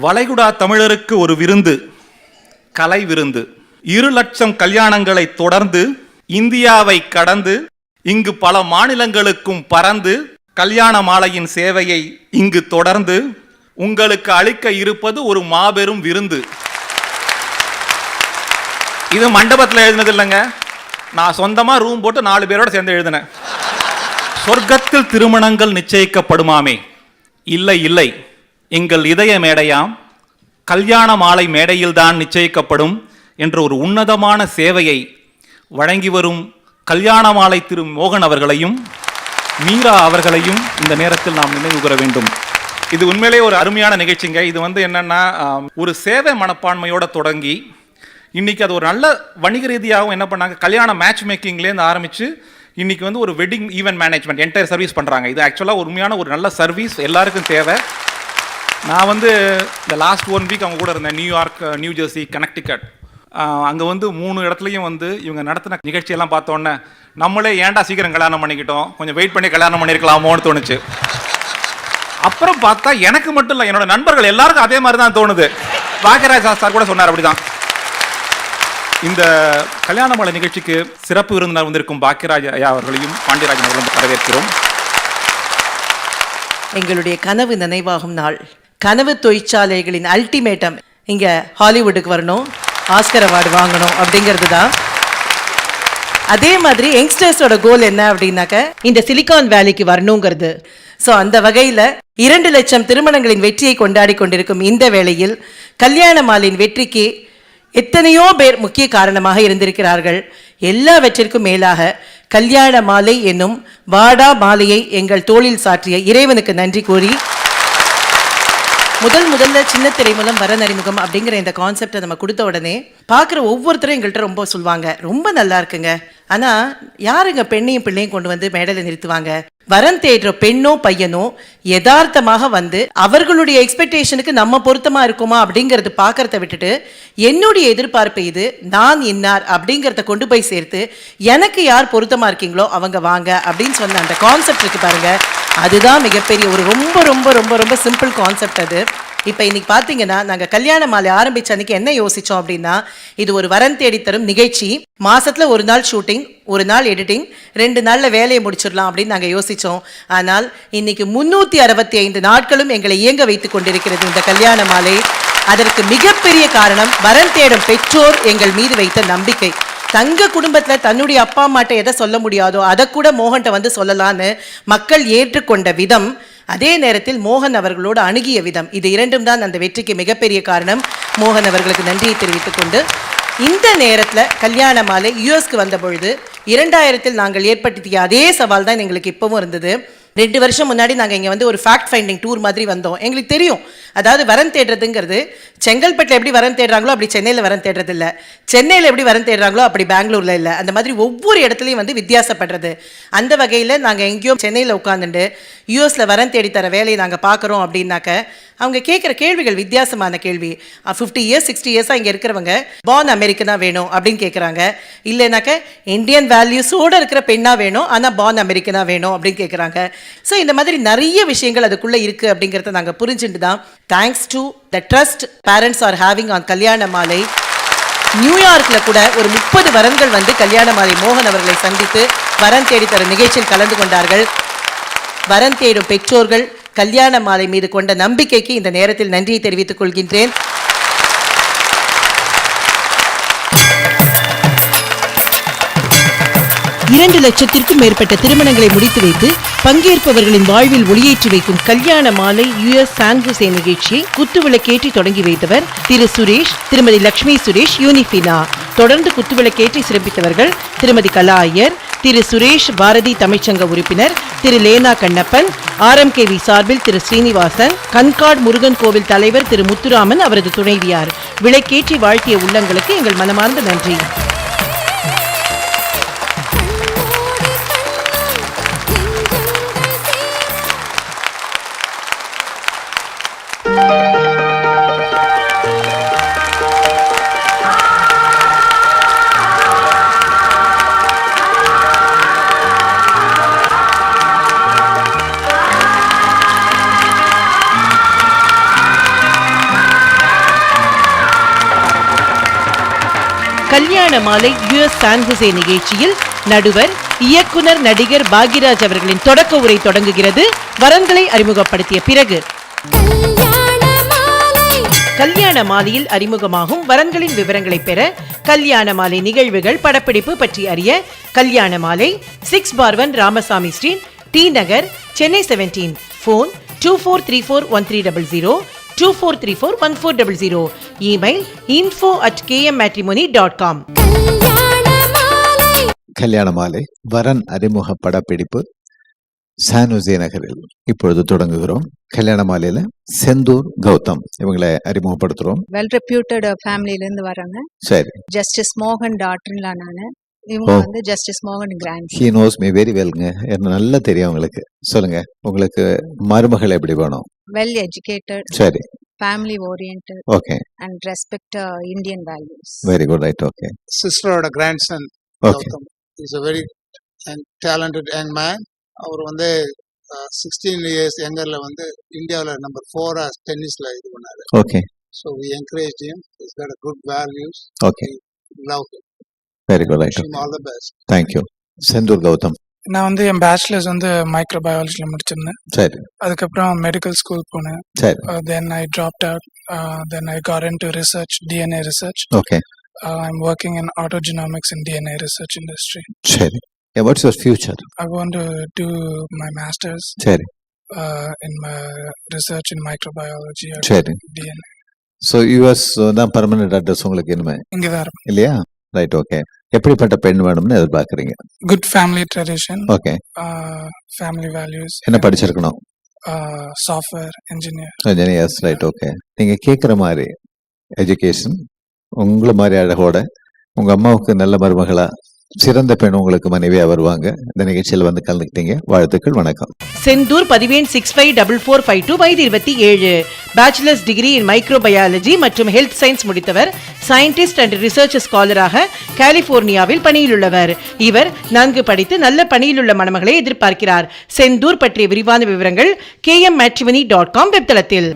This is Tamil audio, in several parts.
வளைகுடா தமிழருக்கு ஒரு விருந்து, கலை விருந்து. 2 லட்சம் கல்யாணங்களை தொடர்ந்து இந்தியாவை கடந்து இங்கு பல மாநிலங்களுக்கும் பறந்து கல்யாண மாலையின் சேவையை இங்கு தொடர்ந்து உங்களுக்கு அளிக்க இருப்பது ஒரு மாபெரும் விருந்து. இது மண்டபத்தில் எழுதினது இல்லைங்க, நான் சொந்தமாக ரூம் போட்டு 4 பேரோட சேர்ந்து எழுதினேன். சொர்க்கத்தில் திருமணங்கள் நிச்சயிக்கப்படுமாமே? இல்லை இல்லை, எங்கள் இதய மேடையாம் கல்யாண மாலை மேடையில்தான் நிச்சயிக்கப்படும் என்ற ஒரு உன்னதமான சேவையை வழங்கி வரும் கல்யாண மாலை திரு மோகன் அவர்களையும் மீரா அவர்களையும் இந்த நேரத்தில் நாம் நினைவு கூற வேண்டும். இது உண்மையிலே ஒரு அருமையான நிகழ்ச்சிங்க. இது என்னன்னா, ஒரு சேவை மனப்பான்மையோட தொடங்கி இன்னைக்கு அது ஒரு நல்ல வணிக ரீதியாகவும் என்ன பண்ணாங்க, கல்யாண மேட்ச் மேக்கிங்லேருந்து ஆரம்பித்து இன்னைக்கு ஒரு wedding event management entire service பண்ணுறாங்க. இது ஆக்சுவலாக உண்மையான ஒரு நல்ல சர்வீஸ், எல்லாருக்கும் தேவை. நான் இந்த லாஸ்ட் 1 வீக் அவங்க கூட இருந்தேன். New York, new Jersey, Connecticut. அங்கே 3 இடத்துலையும் இவங்க நடத்தின நிகழ்ச்சியெல்லாம் பார்த்தோன்னே நம்மளே ஏன்டா சீக்கிரம் கல்யாணம் பண்ணிக்கிட்டோம், கொஞ்சம் வெயிட் பண்ணி கல்யாணம் பண்ணியிருக்கலாமோன்னு தோணுச்சு. அப்புறம் பார்த்தா எனக்கு மட்டும் இல்லை, என்னோட நண்பர்கள் எல்லாருக்கும் அதே மாதிரி தான் தோணுது. பாக்கியராஜ் சார் கூட சொன்னார் அப்படிதான். இந்த கல்யாண மாலை நிகழ்ச்சிக்கு சிறப்பு விருந்தினர் வந்திருக்கும் பாக்கியராஜ் ஐயா அவர்களையும் பாண்டியராஜன் அவர்களும் வரவேற்கிறோம். எங்களுடைய கனவு நினைவாகும் நாள், கனவு தொழிற்சாலைகளின் அல்டிமேட்டம் இங்கே ஹாலிவுட்டுக்கு வரணும், ஆஸ்கர் அவார்டு வாங்கணும் அப்படிங்கிறது தான். அதே மாதிரி யங்ஸ்டர்ஸோட கோல் என்ன அப்படின்னாக்க இந்த சிலிகான் வேலிக்கு வரணுங்கிறது. ஸோ அந்த வகையில் 2 லட்சம் திருமணங்களின் வெற்றியை கொண்டாடி கொண்டிருக்கும் இந்த வேளையில் கல்யாண மாலையின் வெற்றிக்கு எத்தனையோ பேர் முக்கிய காரணமாக இருந்திருக்கிறார்கள். எல்லாவற்றிற்கும் மேலாக கல்யாண மாலை என்னும் வாடா மாலையை எங்கள் தோளில் சாற்றிய இறைவனுக்கு நன்றி கூறி, முதல்ல சின்ன திரை மூலம் வரன் அறிமுகம் அப்படிங்கிற இந்த கான்செப்டை நம்ம கொடுத்த உடனே பார்க்குற ஒவ்வொருத்தரும் எங்கள்கிட்ட ரொம்ப சொல்லுவாங்க, ரொம்ப நல்லா இருக்குங்க, ஆனால் யாருங்க பெண்ணையும் பிள்ளையும் கொண்டு வந்து மேடையில் நிறுத்துவாங்க? வரன் தேடுற பெண்ணோ பையனோ யதார்த்தமாக அவர்களுடைய எக்ஸ்பெக்டேஷனுக்கு நம்ம பொருத்தமா இருக்குமா அப்படிங்கறது பார்க்கறத விட்டுட்டு, என்னுடைய எதிர்பார்ப்பு இது, நான் இன்னார் அப்படிங்கறத கொண்டு போய் சேர்த்து எனக்கு யார் பொருத்தமா இருக்கீங்களோ அவங்க வாங்க அப்படின்னு சொன்ன அந்த கான்செப்ட் இருக்கு பாருங்க, அதுதான் மிகப்பெரிய ஒரு ரொம்ப ரொம்ப ரொம்ப ரொம்ப சிம்பிள் கான்செப்ட். அது இப்போ இன்னைக்கு பார்த்தீங்கன்னா, நாங்கள் கல்யாண மாலை ஆரம்பிச்ச அன்னைக்கு என்ன யோசித்தோம் அப்படின்னா, இது ஒரு வரன் தேடி தரும் நிகழ்ச்சி, மாசத்துல 1 நாள் ஷூட்டிங், 1 நாள் எடிட்டிங், 2 நாளில் வேலையை முடிச்சிடலாம் அப்படின்னு நாங்கள் யோசித்தோம். ஆனால் இன்னைக்கு 365 நாட்களும் எங்களை இயங்க வைத்துக் கொண்டிருக்கிறது இந்த கல்யாண மாலை. அதற்கு மிகப்பெரிய காரணம் வரன் தேடும் பெற்றோர் எங்கள் மீது வைத்த நம்பிக்கை. தங்க குடும்பத்தில் தன்னுடைய அப்பா அம்மாட்ட எதை சொல்ல முடியாதோ அதை கூட மோகன்கிட்ட சொல்லலான்னு மக்கள் ஏற்றுக்கொண்ட விதம், அதே நேரத்தில் மோகன் அவர்களோடு அணுகிய விதம், இது 2ம் தான் அந்த வெற்றிக்கு மிகப்பெரிய காரணம். மோகன் அவர்களுக்கு நன்றியை தெரிவித்துக் கொண்டு, இந்த நேரத்தில் கல்யாண மாலை யூஎஸ்க்கு வந்த பொழுது 2000 நாங்கள் ஏற்படுத்திய அதே சவால் தான் எங்களுக்கு இப்பவும் இருந்தது. 2 வருஷம் முன்னாடி நாங்கள் இங்கே ஒரு ஃபேக்ட் ஃபைண்டிங் டூர் மாதிரி வந்தோம். எங்களுக்கு தெரியும், அதாவது வரன் தேடுறதுங்கிறது செங்கல்பட்டில் எப்படி வரன் தேடுறாங்களோ அப்படி சென்னையில் வரன் தேடுறது இல்லை, சென்னையில் எப்படி வரன் தேடுறாங்களோ அப்படி பெங்களூரில் இல்லை. அந்த மாதிரி ஒவ்வொரு இடத்துலையும் வித்தியாசப்படுறது. அந்த வகையில் நாங்கள் எங்கேயோ சென்னையில் உட்காந்துட்டு யூஎஸில் வரன் தேடி தர வேலையை நாங்கள் பார்க்குறோம் அப்படின்னாக்க, அவங்க கேட்குற கேள்விகள் வித்தியாசமான கேள்வி. 50 இயர்ஸ் 60 இயர்ஸாக இங்கே இருக்கிறவங்க பார்ன் அமெரிக்கனாக வேணும் அப்படின்னு கேட்குறாங்க. இல்லைனாக்க இந்தியன் வேல்யூஸோடு இருக்கிற பெண்ணாக வேணும் ஆனால் பார்ன் அமெரிக்கனாக வேணும் அப்படின்னு கேட்குறாங்க. ஸோ இந்த மாதிரி நிறைய விஷயங்கள் அதுக்குள்ளே இருக்குது அப்படிங்கிறத நாங்கள் புரிஞ்சுட்டு தான், thanks to the trust parents are having on கல்யாண மாலை, நியூயார்க்கில் கூட ஒரு 30 வரன்கள் கல்யாண மாலை மோகன் அவர்களை சந்தித்து வரன் தேடி தர நிகழ்ச்சியில் கலந்து கொண்டார்கள். வரன் தேடும் பெற்றோர்கள் கல்யாண மாலை மீது கொண்ட நம்பிக்கைக்கு இந்த நேரத்தில் நன்றியை தெரிவித்துக் கொள்கின்றேன். இரண்டு லட்சத்திற்கும் மேற்பட்ட திருமணங்களை முடித்து வைத்து பங்கேற்பவர்களின் வாழ்வில் ஒளியேற்றி வைக்கும் கல்யாண மாலை யுஎஸ் சான் ஜோசே நிகழ்ச்சியை குத்துவிளக்கேற்றி தொடங்கி வைத்தவர் திரு சுரேஷ், திருமதி லட்சுமி சுரேஷ், யூனிஃபினா. தொடர்ந்து குத்துவிளக்கேற்றி சிறப்பித்தவர்கள் திருமதி கலா ஐயர், திரு சுரேஷ் பாரதி தமிழ்ச்சங்க உறுப்பினர், திரு லேனா கண்ணப்பன், RMKV சார்பில் திரு ஸ்ரீனிவாசன், கண்காட் முருகன் கோவில் தலைவர் திரு முத்துராமன், அவரது துணைவியார். விளக்கேற்றி வாழ்த்திய உள்ளங்களுக்கு எங்கள் மனமார்ந்த நன்றி. கல்யாண மாலை யுஎஸ் சான் ஹுசே நிகழ்ச்சியில் நடுவர் இயக்குனர் நடிகர் பாக்யராஜ் அவர்களின் தொடக்க உரை தொடங்குகிறது. வரன்களை அறிமுகப்படுத்திய பிறகு கல்யாண மாலையில் அறிமுகமாகும் வரன்களின் விவரங்களை பெற கல்யாண மாலை நிகழ்வுகள் படப்பிடிப்பு பற்றி அறிய கல்யாண மாலை 6/1 ராமசாமி ஸ்ட்ரீட், டி நகர், சென்னை 17. போன் 24341300, 24341400. Email info@kmmatrimony.com. கல்யாண மாலை வரன் அறிமுக படப்பிடிப்பு சான் ஹுசே நகரில் இப்பொழுது தொடங்குகிறோம். கல்யாண மாலையில செந்தூர் கௌதம் இவங்களை அறிமுகப்படுத்துறோம். வெல் ரெப்யூட்டட் ஃபேமிலில இருந்து வராங்க. சரி. ஜஸ்டிஸ் மோகன் டாட்டர்ல நானு. இவங்க வந்து ஜஸ்டிஸ் மோகன் Grant. He knows me very வெல்ங்க. எனக்கு நல்லா தெரியும் உங்களுக்கு. சொல்லுங்க, உங்களுக்கு மருமகள் எப்படி வேணும்? Well educated. சரி. Family oriented. Okay. And respect Indian values. Very good. Right. Okay. சிஸ்டரோட grandson Gautam is a very talented young man. அவர் வந்து 16 years யங்கர்ல வந்து இந்தியாவில் நம்பர் 4 டென்னிஸ்ல இது பண்ணாரு. Okay. So we encouraged him. He's got a good values. Okay. We love him. Very good. Right. Wish him all the best. Thank you. Senthur Gautham. நான் வந்து என் பேச்சுலர்ஸ் வந்து மைக்ரோபயாலஜியில் முடிச்சிருந்தேன். சரி. அதுக்கப்புறம் மெடிக்கல் ஸ்கூல் போனேன். சரி. Then I dropped out. Then I got into research, DNA research. Okay. I'm working in autogenomics and DNA research industry. சரி. What's your future? I want to do my master's சரி. in my research in microbiology or சரி. DNA. So US தான் பர்மனன்ட் அட்ரஸ் உங்களுக்கு இனிமே இங்கே தான் இருப்பேன். இல்லையா? ரைட். ஓகே. எப்படிப்பட்ட பெண் வேணும்னு எதிர்பார்க்குறீங்க? Good family tradition. Okay. Family values. என்ன படிச்சிருக்கணும்? Software engineer. Engineers. Right. Okay. நீங்க கேட்குற மாதிரி எஜுகேஷன், உங்களை மாதிரி அழகோட உங்க அம்மாவுக்கு நல்ல மருமகளா சிறந்த பெண் உங்களுக்கு மனைவியா வருவாங்க. இந்த நிகழ்ச்சியில் வந்து கலந்துக்கிட்டீங்க. வாழ்த்துக்கள். வணக்கம். செந்தூர் பதிவேன் 654452, வயது 27. பேச்சுலர்ஸ் டிகிரி இன் மைக்ரோபயாலஜி மற்றும் ஹெல்த் சயின்ஸ் முடித்தவர். சயின்டிஸ்ட் அண்ட் ரிசர்ச் ஸ்காலராக கலிபோர்னியாவில் பணியிலுள்ளவர். இவர் நன்கு படித்து நல்ல பணியிலுள்ள மணமகளை எதிர்பார்க்கிறார். செந்தூர் பற்றிய விரிவான விவரங்கள் kmmatrimony.com வெப்தளத்தில்.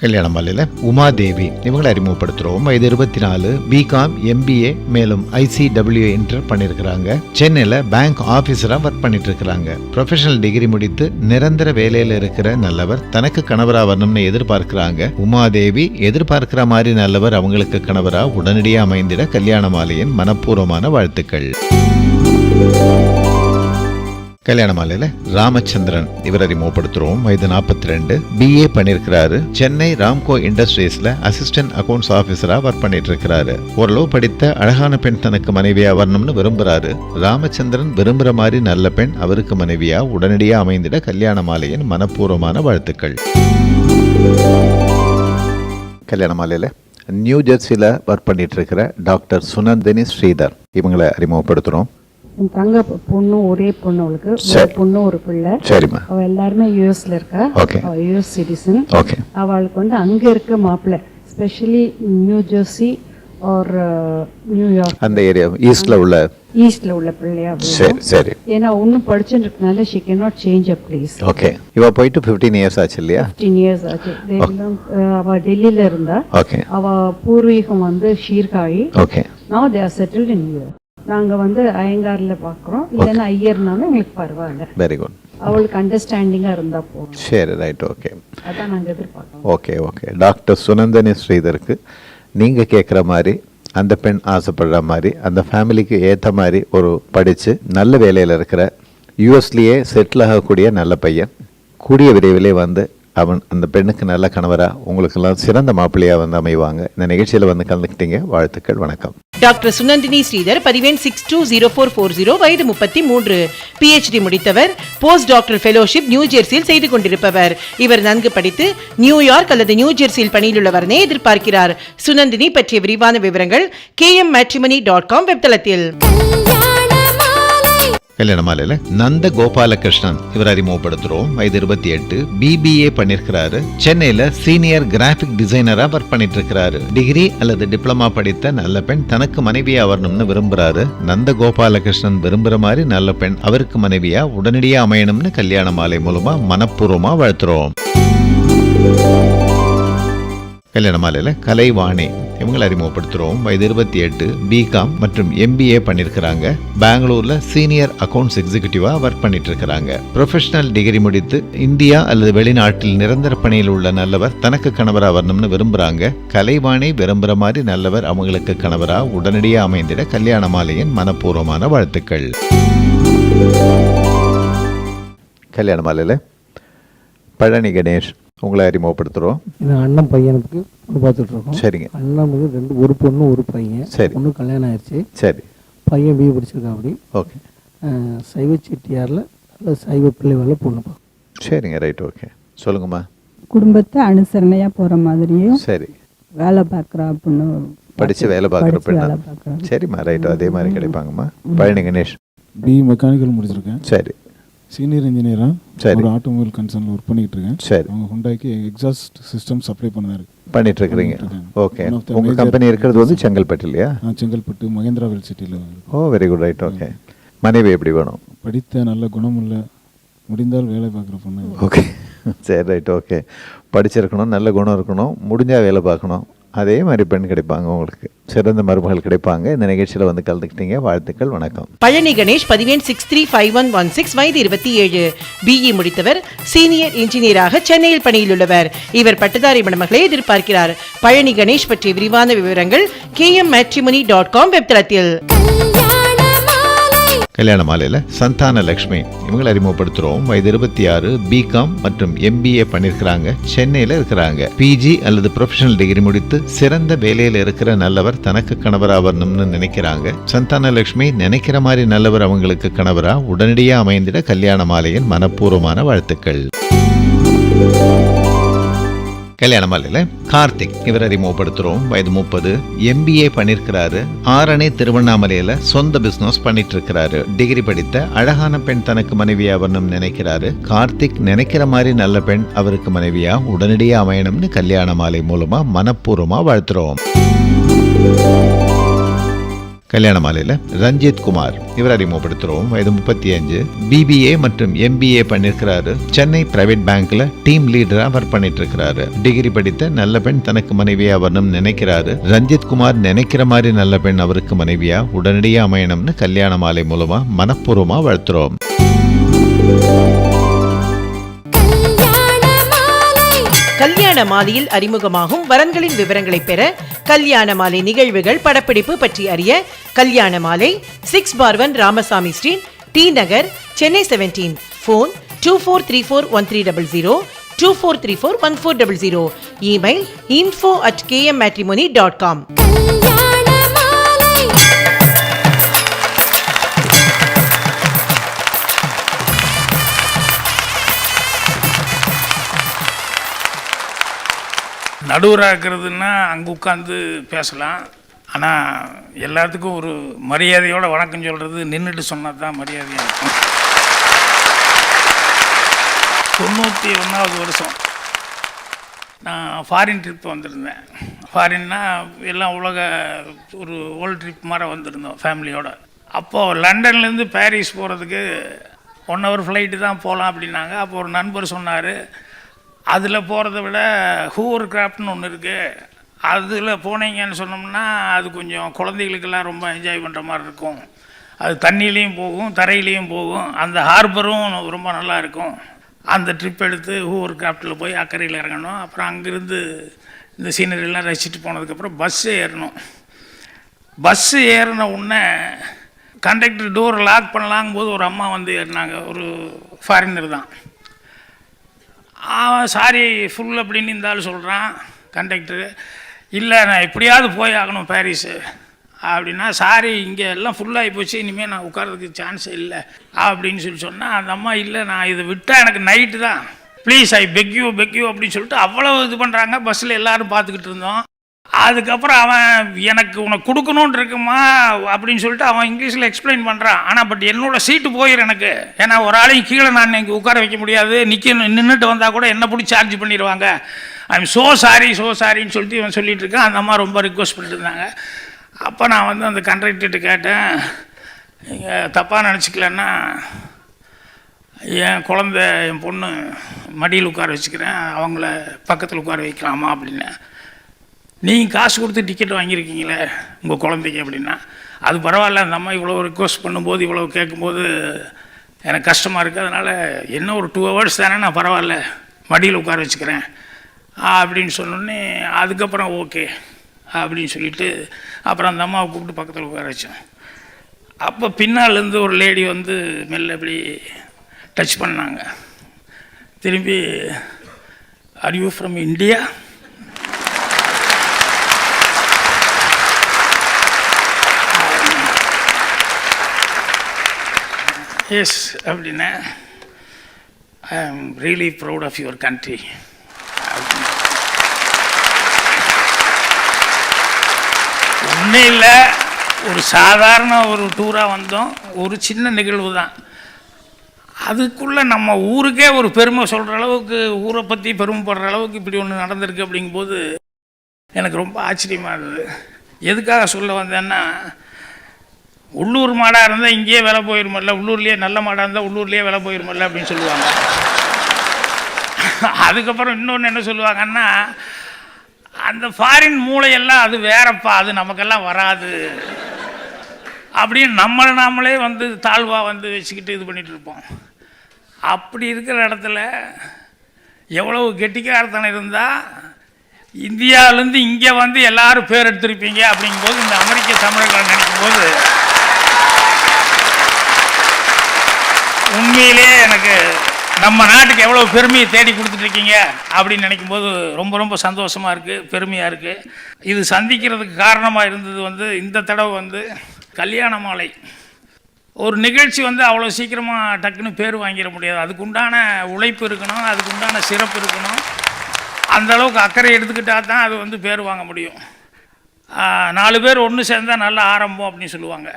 கல்யாண மாலையில உமாதேவி இவங்களை அறிமுகப்படுத்துறோம். வயது 24, பிகாம், எம்பிஏ மேலும் ICWA இன்டர் பண்ணிருக்கிறாங்க. சென்னையில பேங்க் ஆபீசரா ஒர்க் பண்ணிட்டு இருக்கிறாங்க. ப்ரொஃபஷனல் டிகிரி முடித்து நிரந்தர வேலையில இருக்கிற நல்லவர் தனக்கு கணவரா வரணும்னு எதிர்பார்க்கிறாங்க. உமாதேவி எதிர்பார்க்கிற மாதிரி நல்லவர் அவங்களுக்கு கணவரா உடனடியாக அமைந்திட கல்யாண மாலையின் மனப்பூர்வமான வாழ்த்துக்கள். கல்யாண மாலையில ராமச்சந்திரன் இவர் அறிமுகப்படுத்துறோம். வயது 42, BA பண்ணிருக்கிறாரு. சென்னை ராம்கோ இண்டஸ்ட்ரீஸ்ல அசிஸ்டன்ட் அக்கவுண்ட்ஸ் ஆபீசரா ஒர்க் பண்ணிட்டு இருக்கிறாரு. ஓரளவு படித்த அழகான பெண் தனக்கு மனைவியா வரணும்னு விரும்புறாரு. ராமச்சந்திரன் விரும்புற மாதிரி நல்ல பெண் அவருக்கு மனைவியா உடனடியா அமைந்திட கல்யாண மாலையின் மனப்பூர்வமான வாழ்த்துக்கள். கல்யாண மாலையில நியூ ஜெர்சியில ஒர்க் பண்ணிட்டு இருக்கிற டாக்டர் சுனந்தினி ஸ்ரீதர் இவங்களை அறிமுகப்படுத்துறோம். என் தங்க பொண்ணு, ஒரே பொண்ணு, அவளுக்கு ஒரு பொண்ணு ஒரு பிள்ளை. சரிம்மா. அவ எல்லாருமே யூஎஸ்ல இருக்கா. அவ யூஎஸ் சிட்டிசன். அவளுக்கு வந்து அங்க இருக்க மாப்பிள்ளை, specially New Jersey or New York அந்த ஏரியா ஈஸ்ட்ல உள்ள பிள்ளையா. சரி. ஏன்னா ஒன்னும் படிச்சுட்டு இருக்கனால she cannot change a place. Okay. இவ போயிட்டு 15 இயர்ஸ் ஆச்சு இல்லையா? 15 இயர்ஸ் ஆச்சு. அவ டெல்லியில இருந்தா. அவ பூர்வீகம் வந்து Sirkazhi. Now they are settled in New York. நாங்க வந்து ஐயங்கார்ல பாக்குறோம். இல்லைன்னா ஐயர்னாலும் எங்களுக்கு பரவாயில்ல. Very good. அவளுக்கு அண்டர்ஸ்டாண்டிங்கா இருந்தா போதும். சரி. ரைட். ஓகே. அதான் நாங்க எதிர்பார்க்கிறோம். ஓகே. டாக்டர் சுனந்தினி ஸ்ரீதருக்கு நீங்க கேட்குற மாதிரி, அந்த பெண் ஆசைப்படுற மாதிரி, அந்த ஃபேமிலிக்கு ஏற்ற மாதிரி ஒரு படிச்சு நல்ல வேலையில் இருக்கிற யூஎஸ்லேயே செட்டில் ஆகக்கூடிய நல்ல பையன் கூடிய விரைவிலே வந்து அவன் அந்த பெண்ணுக்கு நல்ல கணவரா உங்களுக்கெல்லாம் சிறந்த மாப்பிள்ளையா வந்து அமைவாங்க. இந்த நிகழ்ச்சியில வந்து கலந்துக்கிட்டீங்க. வாழ்த்துக்கள். வணக்கம். டாக்டர் சுனந்தினி ஸ்ரீதர் பதிவேன் 620440, வயது 33, PhD முடித்தவர். போஸ்ட் டாக்டர் ஃபெலோஷிப் நியூ ஜெர்சியில் செய்து கொண்டிருப்பவர். இவர் நன்கு படித்து நியூயார்க் அல்லது நியூ ஜெர்சியில் பணியிலுள்ளவரனை எதிர்பார்க்கிறார். சுனந்தினி பற்றிய விரிவான விவரங்கள் kmmatrimony.com வெப்தளத்தில். கல்யாண மாலையில நந்த கோபாலகிருஷ்ணன் இவர் அறிமுகப்படுத்துறோம். வயது 28, BBA பண்ணிருக்கிறாரு. சென்னையில சீனியர் கிராபிக் டிசைனரா ஒர்க் பண்ணிட்டு இருக்கிறாரு. டிகிரி அல்லது டிப்ளமா படித்த நல்ல பெண் தனக்கு மனைவியா வரணும்னு விரும்புறாரு. நந்த கோபாலகிருஷ்ணன் விரும்புற மாதிரி நல்ல பெண் அவருக்கு மனைவியா உடனடியா அமையணும்னு கல்யாண மாலை மூலமா மனப்பூர்வமா வாழ்த்துறோம். கல்யாண மாலையில் கலைவாணி இவங்களை அறிமுகப்படுத்துகிறோம். வயது 28, பிகாம் மற்றும் MBA பண்ணியிருக்கிறாங்க. பெங்களூர்ல சீனியர் அக்கவுண்ட்ஸ் எக்ஸிக்யூட்டிவா ஒர்க் பண்ணிட்டு இருக்கிறாங்க. ப்ரொஃபஷனல் டிகிரி முடித்து இந்தியா அல்லது வெளிநாட்டில் நிரந்தர பணியில் உள்ள நல்லவர் தனக்கு கணவரா வரணும்னு விரும்புறாங்க. கலைவாணி விரும்புற மாதிரி நல்லவர் அவங்களுக்கு கணவரா உடனடியாக அமைந்திட கல்யாண மாலையின் மனப்பூர்வமான வாழ்த்துக்கள். கல்யாண மாலையில் பழனி கணேஷ் உங்களை அறிமுகப்படுத்துகிறோம். இது அண்ணன் பையனுக்கு பொண்ணு பார்த்துட்டு இருக்கோம். சரிங்க. அண்ணனுக்கு ஒரு பொண்ணு ஒரு பையன். சரி. பொண்ணு கல்யாணம் ஆயிடுச்சு. சரி. பையன் BA படிச்சிருக்கா. அப்படி ஓகே. சைவ செட்டியாரில் அல்ல சைவ பிள்ளைவாள பொண்ணு பார்க்கும். சரிங்க, ரைட், ஓகே. சொல்லுங்கம்மா. குடும்பத்தை அனுசரணையாக போகிற மாதிரியும் சரி. வேலை பார்க்குறா பொண்ணு படித்து வேலை பார்க்குற வேலை பெண்ணா? பார்க்குறா. சரிம்மா, ரைட்டோ, அதே மாதிரி கிடைப்பாங்கம்மா. பழனி கணேஷ். BE மெக்கானிக்கல் முடிச்சிருக்கேன். சரி. சீனியர் இன்ஜினியராக சரி. ஒரு ஆட்டோமொபைல் கன்சர்னில் ஒர்க் பண்ணிகிட்டு இருக்கேன். சரி. அவங்க ஹுண்டாய்க்கு எக்ஸாஸ்ட் சிஸ்டம் சப்ளை பண்ணதான் பண்ணிட்டு இருக்கிறீங்க. ஓகே. One of the உங்கள் major கம்பெனி இருக்கிறது வந்து செங்கல்பட்டு இல்லையா? செங்கல்பட்டு மகேந்திரா வெல் சிட்டியில். ஓ, வெரி குட், ரைட், ஓகே. மனைவி எப்படி வேணும்? படித்த நல்ல குணமுள்ள, முடிந்தால் வேலை பார்க்குற பொண்ணு. ஓகே, சரி, ரைட், ஓகே. படிச்சிருக்கணும், நல்ல குணம் இருக்கணும், முடிஞ்சால் வேலை பார்க்கணும். அதே மாதிரி பெண் கிடைப்பாங்க உங்களுக்கு. சிறந்த மருமகள் கிடைப்பாங்க. இந்த நிகழ்ச்சியில் வந்து கலந்துக்கிட்டீங்க. வாழ்த்துக்கள், வணக்கம். பழனி கணேஷ், பதிவெண் 635116, வயது 27, BE முடித்தவர், சீனியர் இன்ஜினியராக சென்னையில் பணியில் உள்ளவர். இவர் பட்டதாரி மணமகளை எதிர்பார்க்கிறார். பழனி கணேஷ் பற்றிய விரிவான விவரங்கள் kmmatrimony.com வெப்தளத்தில். கல்யாண மாலையில் சந்தான லக்ஷ்மி இவங்களை அறிமுகப்படுத்துகிறோம். வயது 26, பிகாம் மற்றும் MBA பண்ணியிருக்கிறாங்க. சென்னையில் இருக்கிறாங்க. PG அல்லது ப்ரொஃபஷனல் டிகிரி முடித்து சிறந்த வேலையில் இருக்கிற நல்லவர் தனக்கு கணவரா வரணும்னு நினைக்கிறாங்க. சந்தான லக்ஷ்மி நினைக்கிற மாதிரி நல்லவர் அவங்களுக்கு கணவரா உடனடியாக அமைந்திட கல்யாண மாலையின் மனப்பூர்வமான வாழ்த்துக்கள். கல்யாண மாலையில் கார்த்திக் இவர் அறிமுகப்படுத்துகிறோம். வயது 30, MBA பண்ணியிருக்கிறாரு. ஆரணி திருவண்ணாமலையில் சொந்த பிஸ்னஸ் பண்ணிட்டு இருக்கிறாரு. டிகிரி படித்த அழகான பெண் தனக்கு மனைவியா வரணும்னு நினைக்கிறாரு. கார்த்திக் நினைக்கிற மாதிரி நல்ல பெண் அவருக்கு மனைவியா உடனடியாக அமையணும்னு கல்யாண மாலை மூலமா மனப்பூர்வமா வாழ்த்துறோம். கல்யாண மாலையில் ரஞ்சித் குமார் இவர் அறிமுகப்படுத்துகிறோம். வயது 35, BBA மற்றும் MBA பண்ணியிருக்கிறாரு. சென்னை பிரைவேட் பேங்க்ல டீம் லீடராக ஒர்க் பண்ணிட்டு இருக்கிறாரு. டிகிரி படித்த நல்ல பெண் தனக்கு மனைவியா வரணும்னு நினைக்கிறாரு. ரஞ்சித் குமார் நினைக்கிற மாதிரி நல்ல பெண் அவருக்கு மனைவியா உடனடியாக அமையணும்னு கல்யாண மாலை மூலமா மனப்பூர்வமா வாழ்த்துறோம். கல்யாண மாலையில் அறிமுகமாகும் வரன்களின் விவரங்களை பெற கல்யாண மாலை நிகழ்வுகள் படப்பிடிப்பு பற்றி அறிய கல்யாண மாலை 6/1 ராமசாமி ஸ்ட்ரீட், T நகர், சென்னை 17. ஃபோன் 24341300, 24341400. Email info@kmmatrimony.com. நடுவராக இருக்கிறதுன்னா அங்கே உட்காந்து பேசலாம். ஆனால் எல்லாத்துக்கும் ஒரு மரியாதையோட வணக்கம் சொல்கிறது நின்றுட்டு சொன்னால் தான் மரியாதையாக இருக்கும். 91வது வருஷம் நான் ஃபாரின் ட்ரிப் வந்திருந்தேன். ஃபாரின்னா எல்லாம் உலக ஒரு வேர்ல்டு ட்ரிப் மாதிரி வந்திருந்தோம் ஃபேமிலியோடு. அப்போது லண்டன்லேருந்து பாரிஸ் போகிறதுக்கு 1 hour ஃப்ளைட்டு தான் போகலாம் அப்படின்னாங்க. அப்போ ஒரு நண்பர் சொன்னார், அதில் போகிறத விட ஹூவர் கிராஃப்ட்னு ஒன்று இருக்குது, அதில் போனீங்கன்னு சொன்னோம்னா அது கொஞ்சம் குழந்தைகளுக்கெல்லாம் ரொம்ப என்ஜாய் பண்ணுற மாதிரி இருக்கும். அது தண்ணியிலையும் போகும், தரையிலையும் போகும், அந்த ஹார்பரும் ரொம்ப நல்லா இருக்கும். அந்த ட்ரிப் எடுத்து ஹூவர் கிராஃப்டில் போய் அக்கறையில் இறங்கணும். அப்புறம் அங்கேருந்து இந்த சீனரியெல்லாம் ரசிச்சுட்டு போனதுக்கப்புறம் பஸ்ஸு ஏறணும். பஸ்ஸு ஏறின உடனே கண்டக்டர் டோர் லாக் பண்ணலாங்கும் போது ஒரு அம்மா வந்து ஏறினாங்க. ஒரு ஃபாரினர் தான். சாரி ஃபுல் அப்படின்னு இருந்தாலும் சொல்கிறான் கண்டக்டரு. இல்லை, நான் எப்படியாவது போய் ஆகணும் பாரிஸு அப்படின்னா, சாரி இங்கே எல்லாம் ஃபுல்லாகி போச்சு, இனிமேல் நான் உட்காரதுக்கு சான்ஸே இல்லை அப்படின்னு சொன்னால், அந்த அம்மா இல்லை, நான் இதை விட்டால் எனக்கு நைட்டு தான், ப்ளீஸ் ஐ பெக் யூ அப்படின்னு சொல்லிட்டு அவ்வளோ இது பண்ணுறாங்க. பஸ்ஸில் எல்லோரும் பார்த்துக்கிட்டு இருந்தோம். அதுக்கப்புறம் அவன் எனக்கு உனக்கு கொடுக்கணுன்னு இருக்குமா அப்படின்னு சொல்லிட்டு அவன் இங்கிலீஷில் எக்ஸ்பிளைன் பண்ணுறான். ஆனால் பட் என்னோடய சீட்டு போயிடும் எனக்கு. ஏன்னா ஒரு ஆளையும் கீழே நான் இங்கே உட்கார வைக்க முடியாது, நின்றுட்டு வந்தால் கூட என்ன பிடிச்சி சார்ஜ் பண்ணிடுவாங்க. ஐ எம் ஸோ சாரின்னு சொல்லிட்டு இவன் சொல்லிட்டு இருக்கான். அந்த அம்மா ரொம்ப ரிக்வஸ்ட் பண்ணிட்டு இருந்தாங்க. அப்போ நான் வந்து அந்த கண்டக்டர்கிட்ட கேட்டேன், நீங்கள் தப்பாக நினச்சிக்கலன்னா என் குழந்தை என் பொண்ணு மடியில் உட்கார வச்சுக்கிறேன், அவங்கள பக்கத்தில் உட்கார வைக்கலாமா அப்படின்னு. நீங்கள் காசு கொடுத்து டிக்கெட் வாங்கியிருக்கீங்களே உங்கள் குழந்தைக்கு அப்படின்னா, அது பரவாயில்ல, அந்த அம்மா இவ்வளோ ரிக்வஸ்ட் பண்ணும்போது இவ்வளோ கேட்கும்போது எனக்கு கஷ்டமாக இருக்குது, அதனால் என்ன ஒரு 2 hours தானே, நான் பரவாயில்ல மடியில் உட்கார வச்சுக்கிறேன் அப்படின்னு சொன்னோடனே அதுக்கப்புறம் ஓகே அப்படின்னு சொல்லிவிட்டு அப்புறம் அந்த அம்மாவை கூப்பிட்டு பக்கத்தில் உட்கார வச்சோம். அப்போ பின்னாலேருந்து ஒரு லேடி வந்து மெல்ல இப்படி டச் பண்ணாங்க. திரும்பி are you from India? Yes அப்படின்னா, I am really proud of your country. ஒன்றும் இல்லை, ஒரு சாதாரண ஒரு டூராக வந்தோம், ஒரு சின்ன நிகழ்வு தான். அதுக்குள்ளே நம்ம ஊருக்கே ஒரு பெருமை சொல்கிற அளவுக்கு, ஊரை பற்றி பெருமைப்படுற அளவுக்கு இப்படி ஒன்று நடந்திருக்கு அப்படிங்கும்போது எனக்கு ரொம்ப ஆச்சரியமாக இருந்தது. எதுக்காக சொல்ல வந்தேன்னா, உள்ளூர் மாடாக இருந்தால் இங்கேயே விலை போயிருமில்ல, உள்ளூர்லேயே நல்ல மாடாக இருந்தால் உள்ளூர்லேயே விலை போயிருமில்ல அப்படின்னு சொல்லுவாங்க. அதுக்கப்புறம் இன்னொன்று என்ன சொல்லுவாங்கன்னா, அந்த ஃபாரின் மூளையெல்லாம் அது வேறப்பா, அது நமக்கெல்லாம் வராது அப்படின்னு நாமளே வந்து தாழ்வாக வந்து வச்சுக்கிட்டு இது பண்ணிகிட்டு இருப்போம். அப்படி இருக்கிற இடத்துல எவ்வளவு கெட்டிக்காரத்தனம் இருந்தால் இந்தியாவிலேருந்து இங்கே வந்து எல்லாரும் பேர் எடுத்திருப்பீங்க அப்படிங்கும்போது, இந்த அமெரிக்க தமிழர்களை நினைக்கும்போது உண்மையிலே எனக்கு நம்ம நாட்டுக்கு எவ்வளோ பெருமையை தேடி கொடுத்துட்ருக்கீங்க அப்படின்னு நினைக்கும்போது ரொம்ப ரொம்ப சந்தோஷமாக இருக்குது, பெருமையாக இருக்குது. இது சந்திக்கிறதுக்கு காரணமாக இருந்தது வந்து இந்த தடவை வந்து கல்யாண மாலை ஒரு நிகழ்ச்சி வந்து அவ்வளோ சீக்கிரமாக டக்குன்னு பேர் வாங்கிட முடியாது. அதுக்குண்டான உழைப்பு இருக்கணும், அதுக்குண்டான சிறப்பு இருக்கணும். அந்த அளவுக்கு அக்கறை எடுத்துக்கிட்டால் தான் அது வந்து பேர் வாங்க முடியும். 4 பேர் ஒன்று சேர்ந்தால் நல்ல ஆரம்பம் அப்படின்னு சொல்லுவாங்க.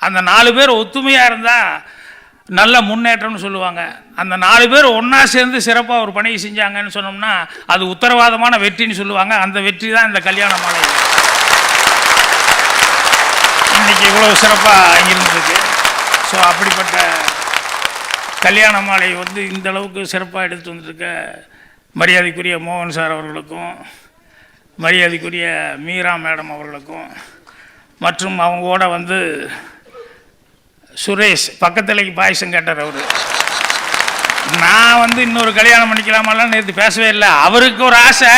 அந்த 4 பேர் ஒத்துமையாக இருந்தால் நல்ல முன்னேற்றம்னு சொல்லுவாங்க. அந்த 4 பேர் ஒன்றா சேர்ந்து சிறப்பாக ஒரு பணியை செஞ்சாங்கன்னு சொன்னோம்னா அது உத்தரவாதமான வெற்றின்னு சொல்லுவாங்க. அந்த வெற்றி தான் இந்த கல்யாண மாலை இன்றைக்கி இவ்வளோ சிறப்பாக இருந்திருக்கு. ஸோ அப்படிப்பட்ட கல்யாண மாலை வந்து இந்த அளவுக்கு சிறப்பாக எடுத்து வந்துருக்க மரியாதைக்குரிய மோகன் சார் அவர்களுக்கும், மரியாதைக்குரிய மீரா மேடம் அவர்களுக்கும், மற்றும் அவங்களோட வந்து சுரேஷ் பக்கத்துலைக்கு பாயசம் கேட்டார். அவர் நான் வந்து இன்னொரு கல்யாணம் பண்ணிக்கலாமெல்லாம் நேற்று பேசவே இல்லை. அவருக்கு ஒரு ஆசை,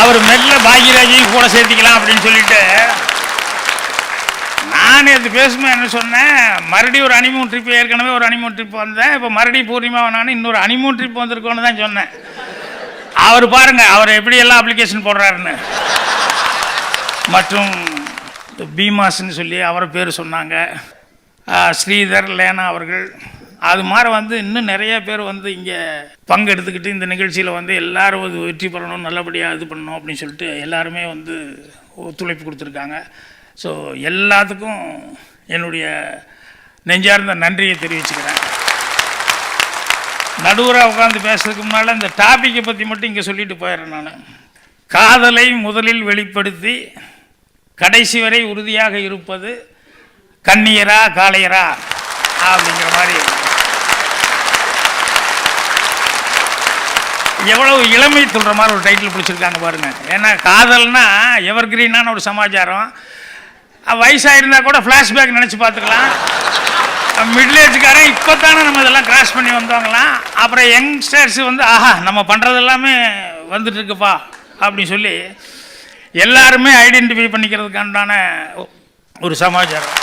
அவர் மெல்ல பாக்யராஜையும் கூட சேர்த்திக்கலாம் அப்படின்னு சொல்லிட்டு நான் நேற்று பேசும்போது என்ன சொன்னேன், மறுபடியும் ஒரு ஹனிமூன் ட்ரிப், ஏற்கனவே ஒரு ஹனிமூன் ட்ரிப் வந்தேன், இப்போ மறுபடியும் பூர்ணிமா வேணான்னு இன்னொரு ஹனிமூன் ட்ரிப் வந்திருக்கோன்னு தான் சொன்னேன். அவர் பாருங்கள் அவர் எப்படி எல்லாம் அப்ளிகேஷன் போடுறாருன்னு. மற்றும் பீமாஸ்ன்னு சொல்லி அவரை பேர் சொன்னாங்க, ஸ்ரீதர், லேனா அவர்கள், அது மாதிரி வந்து இன்னும் நிறைய பேர் வந்து இங்கே பங்கெடுத்துக்கிட்டு இந்த நிகழ்ச்சியில் வந்து எல்லோரும் அது வெற்றி பெறணும், நல்லபடியாக இது பண்ணணும் அப்படின்னு சொல்லிட்டு எல்லாருமே வந்து ஒத்துழைப்பு கொடுத்துருக்காங்க. ஸோ எல்லாத்துக்கும் என்னுடைய நெஞ்சார்ந்த நன்றியை தெரிவிச்சுக்கிறேன். நடுவராக உட்காந்து பேசுறதுக்கு முன்னால் இந்த டாப்பிக்கை பற்றி மட்டும் இங்கே சொல்லிட்டு போயிடுறேன். நான் காதலை முதலில் வெளிப்படுத்தி கடைசி வரை உறுதியாக இருப்பது கண்ணியரா காளையரா அப்படிங்கிற மாதிரி எவ்வளவு இளமை சொல்கிற மாதிரி ஒரு டைட்டில் பிடிச்சிருக்காங்க பாருங்கள். ஏன்னா காதல்னா எவர் கிரீனான ஒரு சமாச்சாரம். வயசாக இருந்தால் கூட ஃப்ளாஷ்பேக் நினச்சி பார்த்துக்கலாம். மிடில் ஏஜுக்காரன் இப்போ தானே நம்ம இதெல்லாம் கிராஸ் பண்ணி வந்தவங்களாம். அப்புறம் யங்ஸ்டர்ஸ் வந்து ஆஹா நம்ம பண்ணுறது எல்லாமே வந்துட்டுருக்குப்பா அப்படின்னு சொல்லி எல்லாருமே ஐடென்டிஃபை பண்ணிக்கிறதுக்கான ஒரு சமாச்சாரம்.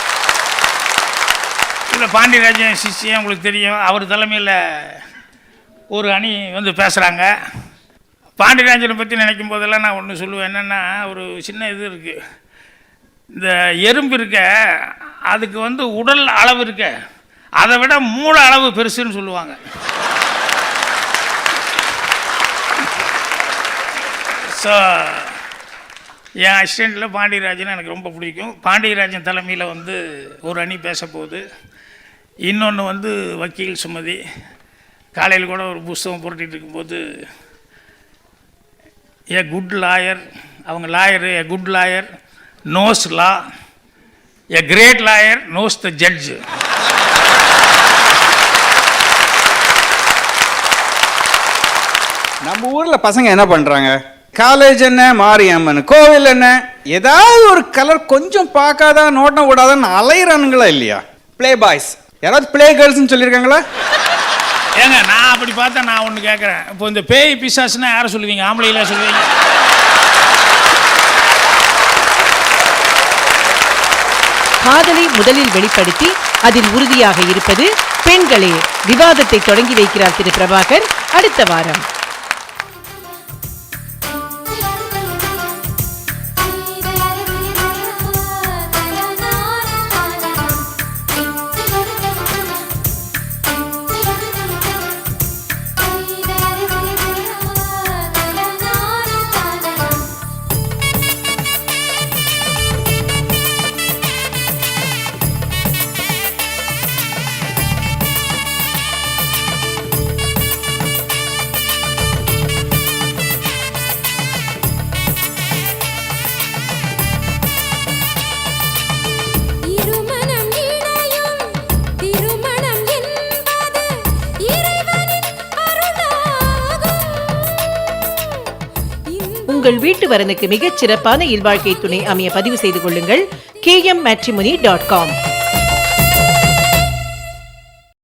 இதில் பாண்டியராஜன் சிஷ்யம் உங்களுக்கு தெரியும், அவர் தலைமையில் ஒரு அணி வந்து பேசுகிறாங்க. பாண்டியராஜனை பற்றி நினைக்கும் போதெல்லாம் நான் ஒன்று சொல்லுவேன், என்னென்னா ஒரு சின்ன இது இருக்குது. இந்த எறும்பு இருக்க அதுக்கு வந்து உடல் அளவு இருக்க அதை விட மூளை அளவு பெருசுன்னு சொல்லுவாங்க. ஸோ என் அசிஸ்டண்ட்டில் பாண்டியராஜன் எனக்கு ரொம்ப பிடிக்கும். பாண்டியராஜன் தலைமையில் வந்து ஒரு அணி பேச போகுது. இன்னொன்று வந்து வக்கீல் சுமதி. காலையில் கூட ஒரு புஸ்தகம் புரட்டிகிட்டு இருக்கும்போது ஏ குட் லாயர், அவங்க lawyer, a good lawyer knows law, a great lawyer knows the judge. நம்ம ஊரில் பசங்க என்ன பண்ணுறாங்க, காலேஜ் என்ன, மாரியம்மன் கோவில் என்ன, ஏதாவது ஒரு கலர் கொஞ்சம் பார்க்காதா நோட்டம் விடாதான்னு அலையிறானுங்களா இல்லையா? ப்ளே பாய்ஸ் யாராவது ப்ளே கேர்ள்ஸ்னு சொல்லியிருக்காங்களா? ஏங்க நான் அப்படி பார்த்தா நான் ஒன்று கேட்குறேன். இப்போ இந்த பேய் பிசாசுன்னா யாரை சொல்லுவீங்க? ஆம்பளையில சொல்லுவீங்க? காதலை முதலில் வெளிப்படுத்தி அதில் உறுதியாக இருப்பது பெண்களே. விவாதத்தை தொடங்கி வைக்கிறார் திரு பிரபாகர். அடுத்த வாரம் உங்கள் வீட்டு வரனுக்கு மிகச் சிறப்பான இல்வாழ்க்கை துணை அமைய பதிவு செய்து கொள்ளுங்கள். kmmatrimony.com